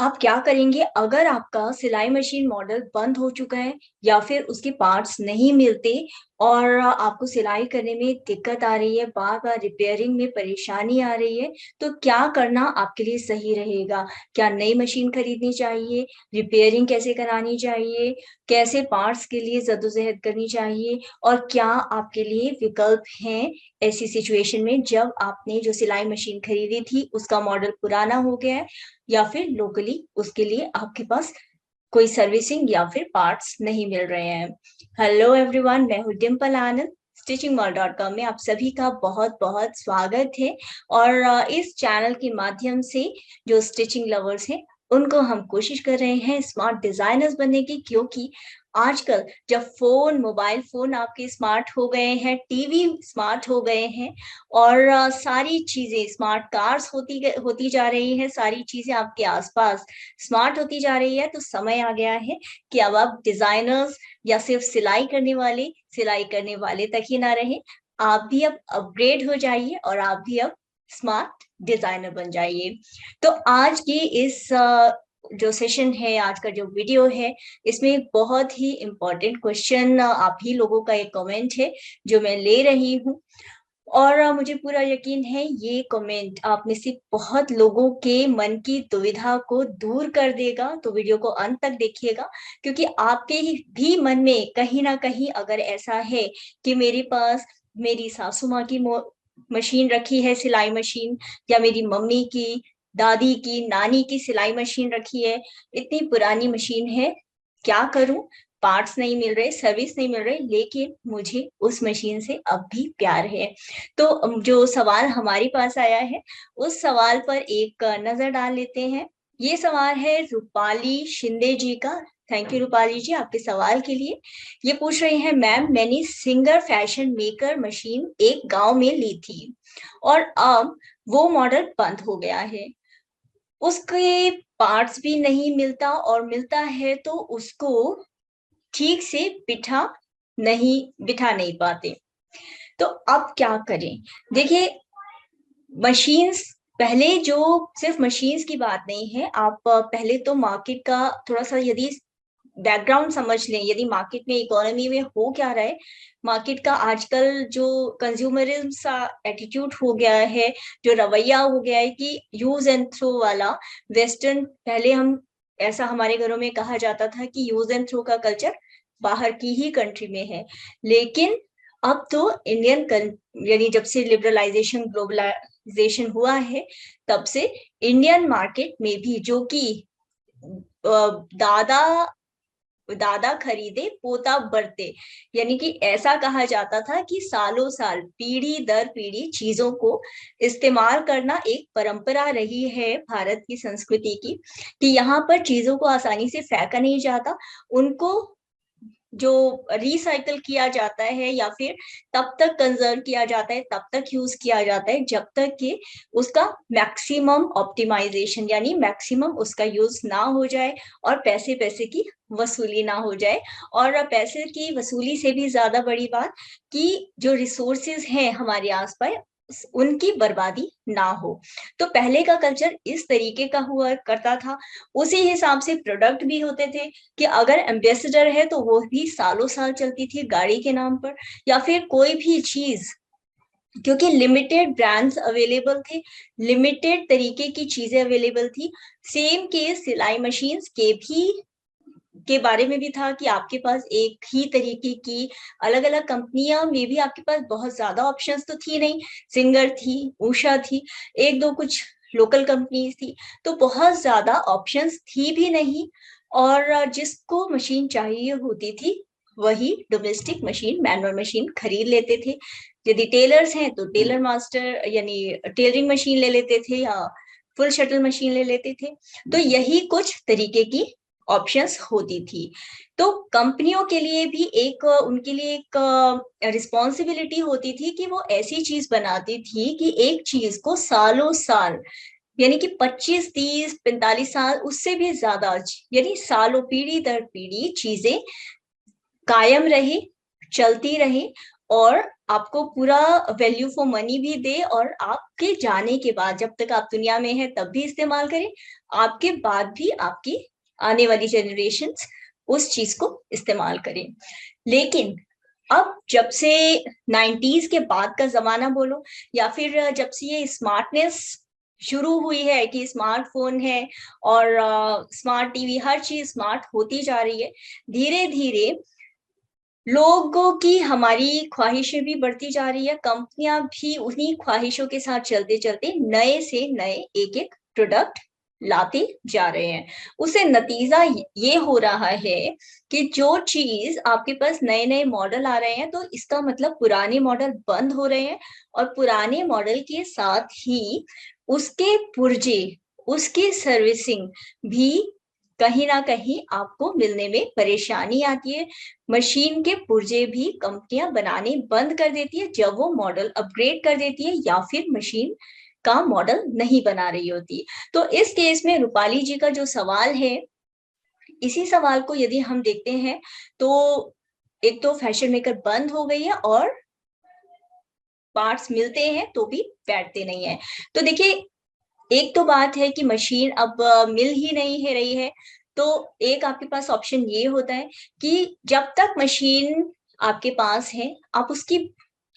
आप क्या करेंगे अगर आपका सिलाई मशीन मॉडल बंद हो चुका है या फिर उसके पार्ट्स नहीं मिलते और आपको सिलाई करने में दिक्कत आ रही है, बार बार रिपेयरिंग में परेशानी आ रही है, तो क्या करना आपके लिए सही रहेगा? क्या नई मशीन खरीदनी चाहिए? रिपेयरिंग कैसे करानी चाहिए? कैसे पार्ट्स के लिए जद्दोजहद करनी चाहिए? और क्या आपके लिए विकल्प हैं ऐसी सिचुएशन में जब आपने जो सिलाई मशीन खरीदी थी उसका मॉडल पुराना हो गया है या फिर लोकली उसके लिए आपके पास कोई सर्विसिंग या फिर पार्ट्स नहीं मिल रहे हैं? हेलो एवरीवन, मैं हूँ डिम्पल आनंद। stitchingmall.com में आप सभी का बहुत बहुत स्वागत है। और इस चैनल के माध्यम से जो स्टिचिंग लवर्स हैं उनको हम कोशिश कर रहे हैं स्मार्ट डिजाइनर्स बनने की, क्योंकि आजकल जब मोबाइल फोन आपके स्मार्ट हो गए हैं, टीवी स्मार्ट हो गए हैं और सारी चीजें स्मार्ट कार्स होती जा रही है, सारी चीजें आपके आसपास स्मार्ट होती जा रही है, तो समय आ गया है कि अब आप डिजाइनर्स या सिर्फ सिलाई करने वाले तक ही ना रहे, आप भी अब अपग्रेड हो जाइए और आप भी अब स्मार्ट डिजाइनर बन जाइए। तो आज की इस जो सेशन है, आज का जो वीडियो है, इसमें एक बहुत ही इम्पोर्टेंट क्वेश्चन, आप ही लोगों का एक कमेंट है जो मैं ले रही हूँ। और मुझे पूरा यकीन है ये कमेंट आप में से बहुत लोगों के मन की दुविधा को दूर कर देगा, तो वीडियो को अंत तक देखिएगा, क्योंकि आपके ही भी मन में कहीं ना कहीं अगर ऐसा है कि मेरे पास मेरी सासू माँ की मशीन रखी है, सिलाई मशीन, या मेरी मम्मी की, दादी की, नानी की सिलाई मशीन रखी है, इतनी पुरानी मशीन है, क्या करूं? पार्ट्स नहीं मिल रहे, सर्विस नहीं मिल रहे, लेकिन मुझे उस मशीन से अब भी प्यार है। तो जो सवाल हमारे पास आया है उस सवाल पर एक नजर डाल लेते हैं। ये सवाल है रूपाली शिंदे जी का। थैंक यू रूपाली जी आपके सवाल के लिए। ये पूछ रहे हैं, मैम मैंने सिंगर फैशन मेकर मशीन एक गांव में ली थी और अब वो मॉडल बंद हो गया है, उसके पार्ट्स भी नहीं मिलता और मिलता है तो उसको ठीक से बिठा नहीं पाते, तो अब क्या करें? देखिए, मशीन्स, पहले जो सिर्फ मशीन्स की बात नहीं है, आप पहले तो मार्केट का थोड़ा सा यदि बैकग्राउंड समझ लें, यदि मार्केट में, इकोनॉमी में हो क्या रहा है, मार्केट का आजकल जो कंज्यूमरिज्म सा एटीट्यूड हो गया है, जो रवैया हो गया है कि यूज एंड थ्रो वाला, वेस्टर्न, पहले हम, ऐसा हमारे घरों में कहा जाता था कि यूज एंड थ्रो का कल्चर बाहर की ही कंट्री में है, लेकिन अब तो यानी जब से लिबरलाइजेशन, ग्लोबलाइजेशन हुआ है, तब से इंडियन मार्केट में भी, जो कि दादा दादा खरीदे पोता बरते, यानी कि ऐसा कहा जाता था कि सालों साल, पीढ़ी दर पीढ़ी चीजों को इस्तेमाल करना एक परंपरा रही है भारत की संस्कृति की, कि यहाँ पर चीजों को आसानी से फेंका नहीं जाता, उनको जो रिसाइकल किया जाता है या फिर तब तक कंजर्व किया जाता है, तब तक यूज किया जाता है जब तक कि उसका मैक्सिमम ऑप्टिमाइजेशन, यानी मैक्सिमम उसका यूज ना हो जाए और पैसे पैसे की वसूली ना हो जाए। और पैसे की वसूली से भी ज्यादा बड़ी बात कि जो रिसोर्सेज हैं हमारे आसपास, उनकी बर्बादी ना हो। तो पहले का कल्चर इस तरीके का हुआ करता था, उसी हिसाब से प्रोडक्ट भी होते थे कि अगर एम्बेसडर है तो वो भी सालों साल चलती थी गाड़ी के नाम पर, या फिर कोई भी चीज, क्योंकि लिमिटेड ब्रांड्स अवेलेबल थे, लिमिटेड तरीके की चीजें अवेलेबल थी। सेम केस सिलाई मशीन्स के बारे में भी था कि आपके पास एक ही तरीके की अलग अलग कंपनियां में भी आपके पास बहुत ज्यादा ऑप्शंस तो थी नहीं, सिंगर थी, उषा थी, एक दो कुछ लोकल कंपनीज थी, तो बहुत ज्यादा ऑप्शंस थी भी नहीं। और जिसको मशीन चाहिए होती थी वही डोमेस्टिक मशीन, मैनुअल मशीन खरीद लेते थे। यदि टेलर्स हैं तो टेलर मास्टर यानी टेलरिंग मशीन ले लेते थे या फुल शटल मशीन ले लेते थे। तो यही कुछ तरीके की ऑप्शंस होती थी। तो कंपनियों के लिए भी एक, उनके लिए एक रिस्पॉन्सिबिलिटी होती थी कि वो ऐसी चीज बनाती थी कि एक चीज को सालों साल, यानी कि 25 30 45 साल, उससे भी ज्यादा, यानी सालों, पीढ़ी दर पीढ़ी चीजें कायम रहे, चलती रहे और आपको पूरा वैल्यू फॉर मनी भी दे और आपके जाने के बाद, जब तक आप दुनिया में हैं तब भी इस्तेमाल करें, आपके बाद भी आपकी आने वाली जनरेशन्स उस चीज को इस्तेमाल करें। लेकिन अब जब से 90s के बाद का जमाना बोलो, या फिर जब से ये स्मार्टनेस शुरू हुई है कि स्मार्टफोन है और स्मार्ट टीवी, हर चीज स्मार्ट होती जा रही है, धीरे धीरे लोगों की, हमारी ख्वाहिशें भी बढ़ती जा रही है, कंपनियां भी उन्हीं ख्वाहिशों के साथ चलते चलते नए से नए एक एक प्रोडक्ट लाते जा रहे हैं। उससे नतीजा ये हो रहा है कि जो चीज आपके पास नए नए मॉडल आ रहे हैं, तो इसका मतलब पुराने मॉडल बंद हो रहे हैं, और पुराने मॉडल के साथ ही उसके पुर्जे, उसकी सर्विसिंग भी कहीं ना कहीं आपको मिलने में परेशानी आती है। मशीन के पुर्जे भी कंपनियां बनाने बंद कर देती है जब वो मॉडल अपग्रेड कर देती है, या फिर मशीन का मॉडल नहीं बना रही होती। तो इस केस में रूपाली जी का जो सवाल है, इसी सवाल को यदि हम देखते हैं तो एक तो फैशन मेकर बंद हो गई है, और पार्ट्स मिलते हैं तो भी बैठते नहीं है। तो देखिए, एक तो बात है कि मशीन अब मिल ही नहीं है रही है, तो एक आपके पास ऑप्शन ये होता है कि जब तक मशीन आपके पास है, आप उसकी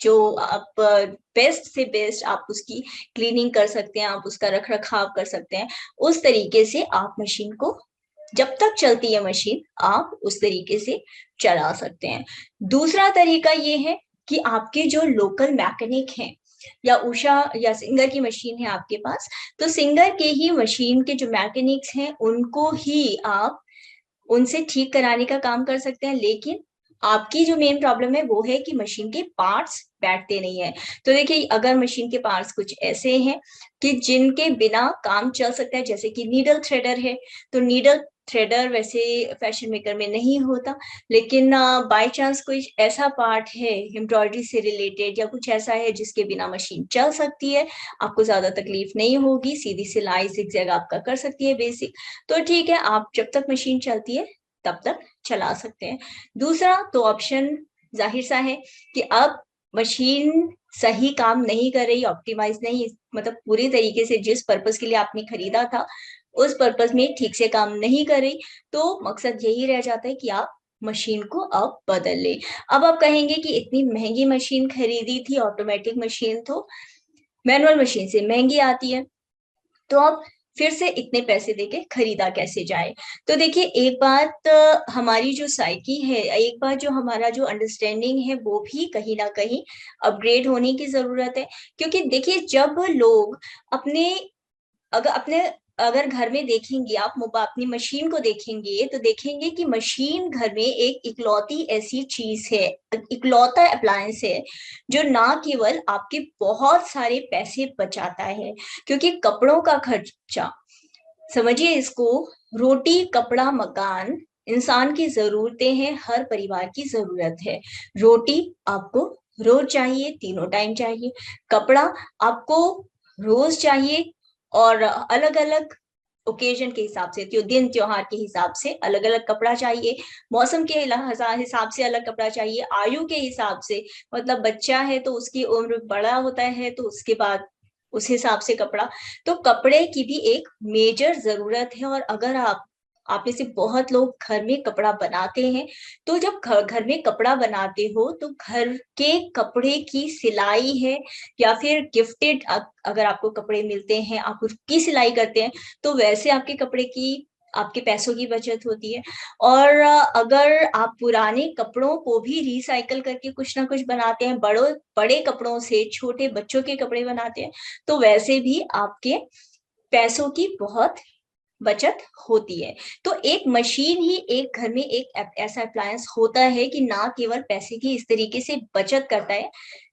जो आप बेस्ट से बेस्ट आप उसकी क्लीनिंग कर सकते हैं, आप उसका रख रखाव कर सकते हैं, उस तरीके से आप मशीन को, जब तक चलती है मशीन, आप उस तरीके से चला सकते हैं। दूसरा तरीका ये है कि आपके जो लोकल मैकेनिक हैं, या उषा या सिंगर की मशीन है आपके पास, तो सिंगर के ही मशीन के जो मैकेनिक्स हैं उनको ही आप उनसे ठीक कराने का काम कर सकते हैं। लेकिन आपकी जो मेन प्रॉब्लम है वो है कि मशीन के पार्ट्स बैठते नहीं है। तो देखिए, अगर मशीन के पार्ट्स कुछ ऐसे हैं कि जिनके बिना काम चल सकता है, जैसे कि नीडल थ्रेडर है, तो नीडल थ्रेडर वैसे फैशन मेकर में नहीं होता, लेकिन बाय चांस कोई ऐसा पार्ट है एम्ब्रॉयडरी से रिलेटेड या कुछ ऐसा है जिसके बिना मशीन चल सकती है, आपको ज्यादा तकलीफ नहीं होगी, सीधी सिलाई जिगजैग आपका कर सकती है बेसिक, तो ठीक है, आप जब तक मशीन चलती है तब तक चला सकते हैं। दूसरा तो ऑप्शन जाहिर सा है कि अब मशीन सही काम नहीं कर रही, ऑप्टिमाइज नहीं, मतलब पूरी तरीके से जिस पर्पस के लिए आपने खरीदा था उस पर्पस में ठीक से काम नहीं कर रही, तो मकसद यही रह जाता है कि आप मशीन को अब बदल ले। अब आप कहेंगे कि इतनी महंगी मशीन खरीदी थी, ऑटोमेटिक मशीन, तो मैनुअल मशीन से महंगी आती है, तो अब फिर से इतने पैसे देके खरीदा कैसे जाए। तो देखिए, एक बात हमारी जो साइकी है, एक बात जो हमारा जो अंडरस्टैंडिंग है, वो भी कहीं ना कहीं अपग्रेड होने की जरूरत है। क्योंकि देखिए, जब लोग अपने अपने अगर घर में देखेंगे, आप अपनी मशीन को देखेंगे, तो देखेंगे कि मशीन घर में एक इकलौती ऐसी चीज है, इकलौता अप्लायंस है, जो ना केवल आपके बहुत सारे पैसे बचाता है, क्योंकि कपड़ों का खर्चा, समझिए इसको, रोटी कपड़ा मकान इंसान की जरूरतें हैं, हर परिवार की जरूरत है। रोटी आपको रोज चाहिए, तीनों टाइम चाहिए, कपड़ा आपको रोज चाहिए, और अलग अलग ओकेजन के हिसाब से, दिन त्योहार के हिसाब से अलग अलग कपड़ा चाहिए, मौसम के हिसाब से अलग कपड़ा चाहिए, आयु के हिसाब से, मतलब बच्चा है तो उसकी उम्र बड़ा होता है तो उसके बाद उस हिसाब से कपड़ा, तो कपड़े की भी एक मेजर जरूरत है। और अगर आप में से बहुत लोग घर में कपड़ा बनाते हैं, तो जब घर में कपड़ा बनाते हो तो घर के कपड़े की सिलाई है, या फिर गिफ्टेड अगर आपको कपड़े मिलते हैं, आप उसकी सिलाई करते हैं, तो वैसे आपके कपड़े की, आपके पैसों की बचत होती है। और अगर आप पुराने कपड़ों को भी रिसाइकल करके कुछ ना कुछ बनाते हैं, बड़े कपड़ों से छोटे बच्चों के कपड़े बनाते हैं, तो वैसे भी आपके पैसों की बहुत बचत होती है। तो एक मशीन ही एक घर में एक ऐसा अप्लायंस होता है कि ना केवल पैसे की इस तरीके से बचत करता है,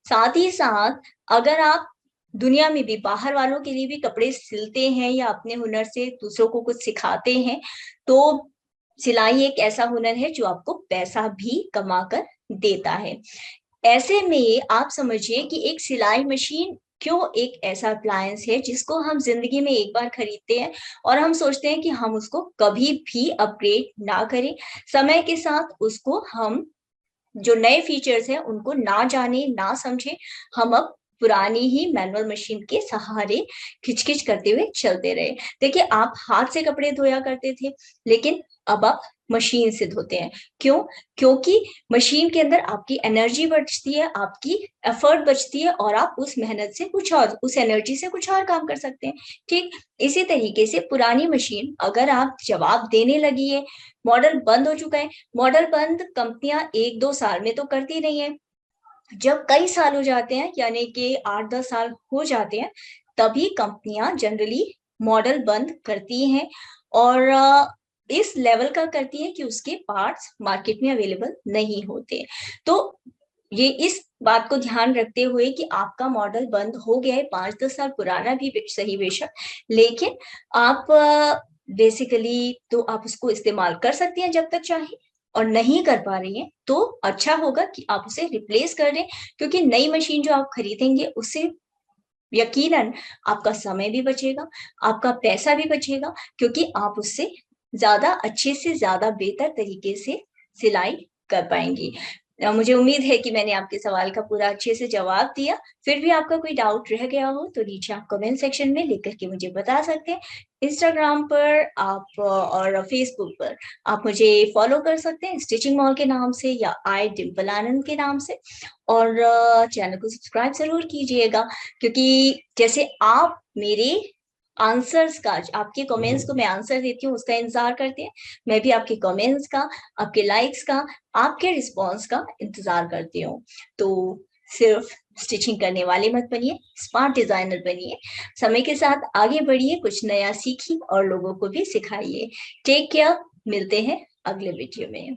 साथ ही साथ अगर आप दुनिया में भी बाहर वालों के लिए भी कपड़े सिलते हैं या अपने हुनर से दूसरों को कुछ सिखाते हैं, तो सिलाई एक ऐसा हुनर है जो आपको पैसा भी कमा कर देता है। ऐसे में आप समझिए कि एक सिलाई मशीन क्यों एक ऐसा अप्लायंस है जिसको हम जिंदगी में एक बार खरीदते हैं, और हम सोचते हैं कि हम उसको कभी भी अपग्रेड ना करें, समय के साथ उसको हम जो नए फीचर्स हैं उनको ना जाने ना समझे, हम अब पुरानी ही मैनुअल मशीन के सहारे खिचखिच करते हुए चलते रहे। देखिए, आप हाथ से कपड़े धोया करते थे, लेकिन अब आप मशीन से धोते हैं। क्यों? क्योंकि मशीन के अंदर आपकी एनर्जी बचती है, आपकी एफर्ट बचती है, और आप उस मेहनत से कुछ और, उस एनर्जी से कुछ और काम कर सकते हैं। ठीक इसी तरीके से पुरानी मशीन अगर आप जवाब देने लगी है, मॉडल बंद हो चुका है। मॉडल बंद कंपनियां 1-2 साल में तो करती नहीं है, जब कई साल हो जाते हैं, यानी कि 8-10 साल हो जाते हैं, तभी कंपनियां जनरली मॉडल बंद करती हैं, और इस लेवल का करती है कि उसके पार्ट्स मार्केट में अवेलेबल नहीं होते। तो ये इस बात को ध्यान रखते हुए कि आपका मॉडल बंद हो गया है, 5-10 साल पुराना भी सही बेशक, लेकिन आप बेसिकली तो आप उसको इस्तेमाल कर सकती हैं जब तक चाहे, और नहीं कर पा रही हैं तो अच्छा होगा कि आप उसे रिप्लेस कर दें, क्योंकि नई मशीन जो आप खरीदेंगे उससे यकीनन आपका समय भी बचेगा, आपका पैसा भी बचेगा, क्योंकि आप उससे ज्यादा अच्छे से ज्यादा बेहतर तरीके से सिलाई कर पाएंगी। मुझे उम्मीद है कि मैंने आपके सवाल का पूरा अच्छे से जवाब दिया। फिर भी आपका कोई डाउट रह गया हो तो नीचे आप कमेंट सेक्शन में लिख करके मुझे बता सकते हैं। इंस्टाग्राम पर आप और फेसबुक पर आप मुझे फॉलो कर सकते हैं स्टिचिंग मॉल के नाम से, या आई डिम्पल आनंद के नाम से, और चैनल को सब्सक्राइब जरूर कीजिएगा, क्योंकि जैसे आप मेरे आंसर्स का, आपके कमेंट्स को मैं आंसर देती हूँ उसका इंतजार करते हैं, मैं भी आपके कमेंट्स का, आपके लाइक्स का, आपके रिस्पॉन्स का इंतजार करती हूँ। तो सिर्फ स्टिचिंग करने वाले मत बनिए, स्मार्ट डिजाइनर बनिए, समय के साथ आगे बढ़िए, कुछ नया सीखिए और लोगों को भी सिखाइए। टेक केयर, मिलते हैं अगले वीडियो में।